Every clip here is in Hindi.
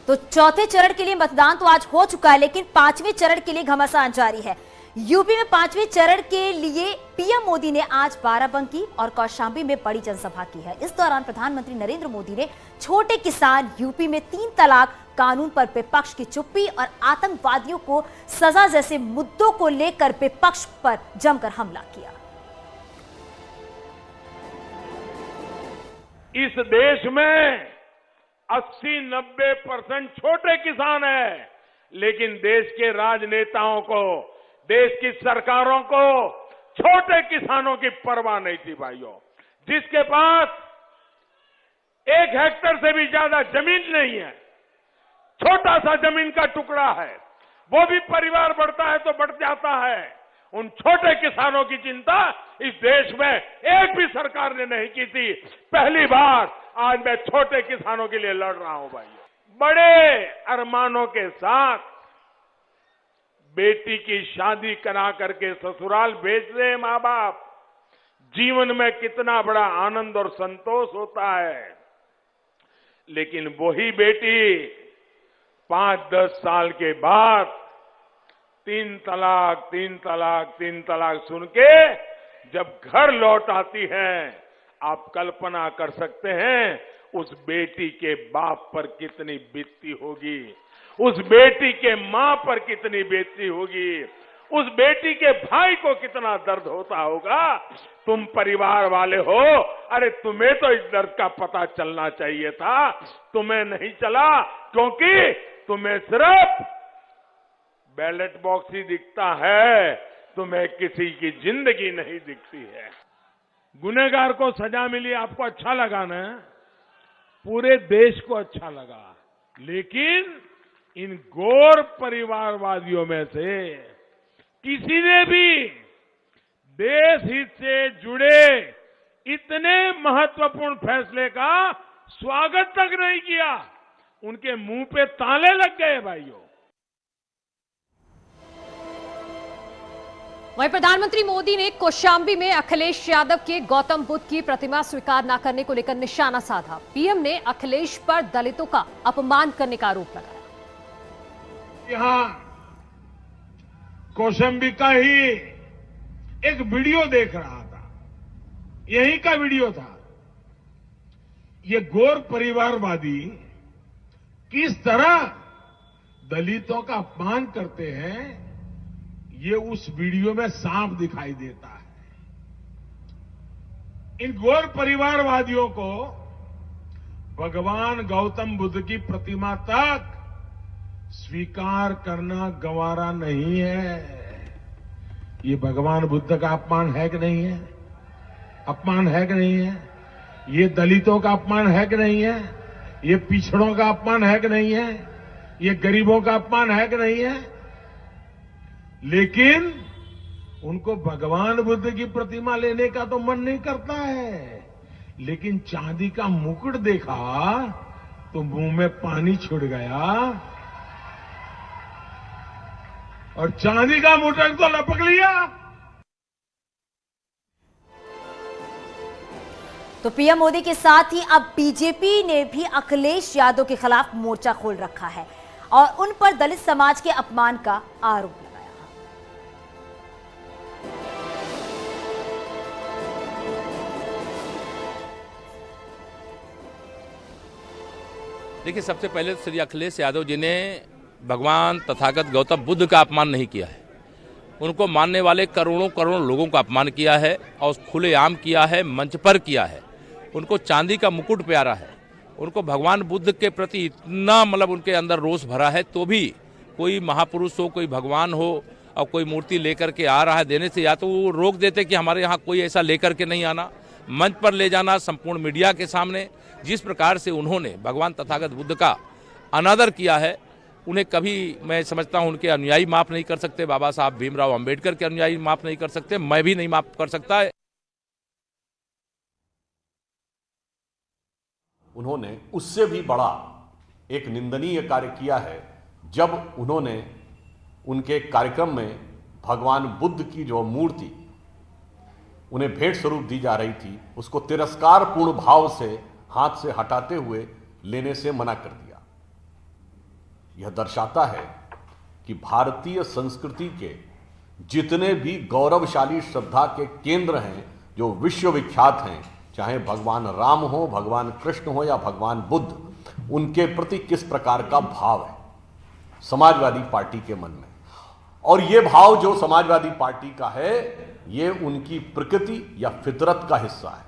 तो चौथे चरण के लिए मतदान तो आज हो चुका है, लेकिन पांचवें चरण के लिए घमासान जारी है। यूपी में पांचवें चरण के लिए पीएम मोदी ने आज बाराबंकी और कौशांबी में बड़ी जनसभा की है। इस दौरान प्रधानमंत्री नरेंद्र मोदी ने छोटे किसान, यूपी में 3 तलाक कानून पर विपक्ष की चुप्पी और आतंकवादियों को सजा जैसे मुद्दों को लेकर विपक्ष पर जमकर हमला किया। इस देश में 80-90% छोटे किसान हैं, लेकिन देश के राजनेताओं को, देश की सरकारों को छोटे किसानों की परवाह नहीं थी भाइयों। जिसके पास 1 हेक्टेयर से भी ज्यादा जमीन नहीं है, छोटा सा जमीन का टुकड़ा है, वो भी परिवार बढ़ता है तो बढ़ जाता है। उन छोटे किसानों की चिंता इस देश में एक भी सरकार ने नहीं की थी। पहली बार आज मैं छोटे किसानों के लिए लड़ रहा हूं भाइयों। बड़े अरमानों के साथ बेटी की शादी करा करके ससुराल भेज रहे मां बाप, जीवन में कितना बड़ा आनंद और संतोष होता है। लेकिन वही बेटी 5-10 साल के बाद 3 तलाक सुन के जब घर लौट आती हैं, आप कल्पना कर सकते हैं उस बेटी के बाप पर कितनी बीतती होगी, उस बेटी के मां पर कितनी बीतती होगी, उस बेटी के भाई को कितना दर्द होता होगा। तुम परिवार वाले हो, अरे तुम्हें तो इस दर्द का पता चलना चाहिए था, तुम्हें नहीं चला, क्योंकि तुम्हें सिर्फ बैलेट बॉक्स ही दिखता है, तुम्हें किसी की जिंदगी नहीं दिखती है। गुनहगार को सजा मिली, आपको अच्छा लगा ना, पूरे देश को अच्छा लगा। लेकिन इन गौर परिवारवादियों में से किसी ने भी देश हित से जुड़े इतने महत्वपूर्ण फैसले का स्वागत तक नहीं किया। उनके मुंह पे ताले लग गए भाइयों। वहीं प्रधानमंत्री मोदी ने कौशांबी में अखिलेश यादव के गौतम बुद्ध की प्रतिमा स्वीकार न करने को लेकर निशाना साधा। पीएम ने अखिलेश पर दलितों का अपमान करने का आरोप लगाया। यहां कौशांबी का ही एक वीडियो देख रहा था, यही का वीडियो था। ये गौर परिवारवादी किस तरह दलितों का अपमान करते हैं, ये उस वीडियो में साफ दिखाई देता है। इन गौर परिवारवादियों को भगवान गौतम बुद्ध की प्रतिमा तक स्वीकार करना गंवारा नहीं है। ये भगवान बुद्ध का अपमान है कि नहीं है? अपमान है कि नहीं है? ये दलितों का अपमान है कि नहीं है? ये पिछड़ों का अपमान है कि नहीं है? ये गरीबों का अपमान है कि नहीं है? लेकिन उनको भगवान बुद्ध की प्रतिमा लेने का तो मन नहीं करता है, लेकिन चांदी का मुकुट देखा तो मुंह में पानी छुड़ गया और चांदी का मुकुट तो लपक लिया। तो पीएम मोदी के साथ ही अब बीजेपी ने भी अखिलेश यादव के खिलाफ मोर्चा खोल रखा है और उन पर दलित समाज के अपमान का आरोप लगाया। देखिए, सबसे पहले श्री अखिलेश यादव जी ने भगवान तथागत गौतम बुद्ध का अपमान नहीं किया है। उनको मानने वाले करोड़ों लोगों का अपमान किया है और खुलेआम किया है, मंच पर किया है। उनको चांदी का मुकुट प्यारा है, उनको भगवान बुद्ध के प्रति इतना उनके अंदर रोष भरा है, तो भी कोई महापुरुष हो, कोई भगवान हो और कोई मूर्ति लेकर के आ रहा है देने से, या तो वो रोक देते कि हमारे यहाँ कोई ऐसा लेकर के नहीं आना, मंच पर ले जाना संपूर्ण मीडिया के सामने। जिस प्रकार से उन्होंने भगवान तथागत बुद्ध का अनादर किया है, उन्हें कभी मैं समझता हूं उनके अनुयायी माफ नहीं कर सकते। बाबा साहब भीमराव अंबेडकर के अनुयायी माफ नहीं कर सकते, मैं भी नहीं माफ कर सकता। उन्होंने उससे भी बड़ा एक निंदनीय कार्य किया है जब उन्होंने उनके कार्यक्रम में भगवान बुद्ध की जो मूर्ति उन्हें भेंट स्वरूप दी जा रही थी, उसको तिरस्कारपूर्ण भाव से हाथ से हटाते हुए लेने से मना कर दिया। यह दर्शाता है कि भारतीय संस्कृति के जितने भी गौरवशाली श्रद्धा के केंद्र हैं जो विश्वविख्यात हैं, चाहे भगवान राम हो, भगवान कृष्ण हो या भगवान बुद्ध, उनके प्रति किस प्रकार का भाव है समाजवादी पार्टी के मन में। और ये भाव जो समाजवादी पार्टी का है, ये उनकी प्रकृति या फितरत का हिस्सा है।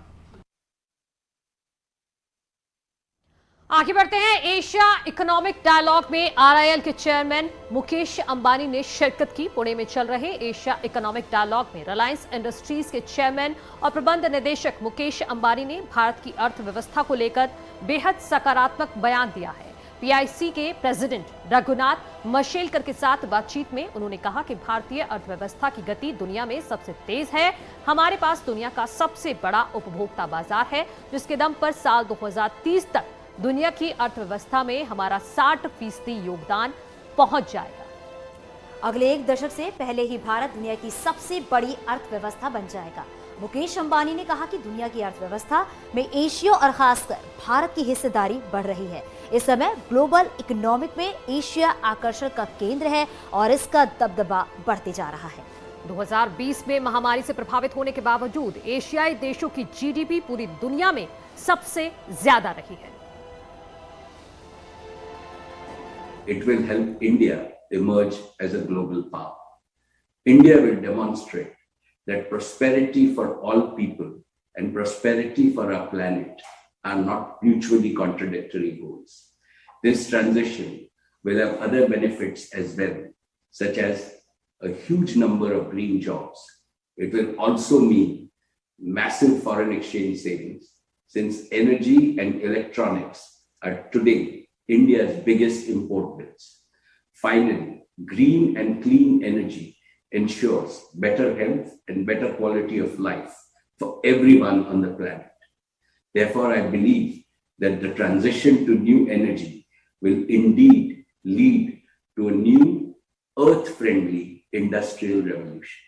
आगे बढ़ते हैं। एशिया इकोनॉमिक डायलॉग में आरआईएल के चेयरमैन मुकेश अंबानी ने शिरकत की। पुणे में चल रहे एशिया इकोनॉमिक डायलॉग में रिलायंस इंडस्ट्रीज के चेयरमैन और प्रबंध निदेशक मुकेश अंबानी ने भारत की अर्थव्यवस्था को लेकर बेहद सकारात्मक बयान दिया है। पीआईसी के प्रेसिडेंट रघुनाथ मशेलकर के साथ बातचीत में उन्होंने कहा कि भारतीय अर्थव्यवस्था की गति दुनिया में सबसे तेज है। हमारे पास दुनिया का सबसे बड़ा उपभोक्ता बाजार है, जिसके दम पर साल 2030 तक दुनिया की अर्थव्यवस्था में हमारा 60% योगदान पहुंच जाएगा। अगले एक दशक से पहले ही भारत दुनिया की सबसे बड़ी अर्थव्यवस्था बन जाएगा। मुकेश अंबानी ने कहा कि दुनिया की अर्थव्यवस्था में एशिया और खासकर भारत की हिस्सेदारी बढ़ रही है। इस समय ग्लोबल इकोनॉमिक में एशिया आकर्षण का केंद्र है और इसका दबदबा बढ़ते जा रहा है। 2020 में महामारी से प्रभावित होने के बावजूद एशियाई देशों की जीडीपी पूरी दुनिया में सबसे ज्यादा रही है। It will help India emerge as a global power. India will demonstrate that prosperity for all people and prosperity for our planet are not mutually contradictory goals. This transition will have other benefits as well, such as a huge number of green jobs. It will also mean massive foreign exchange savings, since energy and electronics are today India's biggest import goods. Finally, green and clean energy ensures better health and better quality of life for everyone on the planet. Therefore, I believe that the transition to new energy will indeed lead to a new earth-friendly industrial revolution.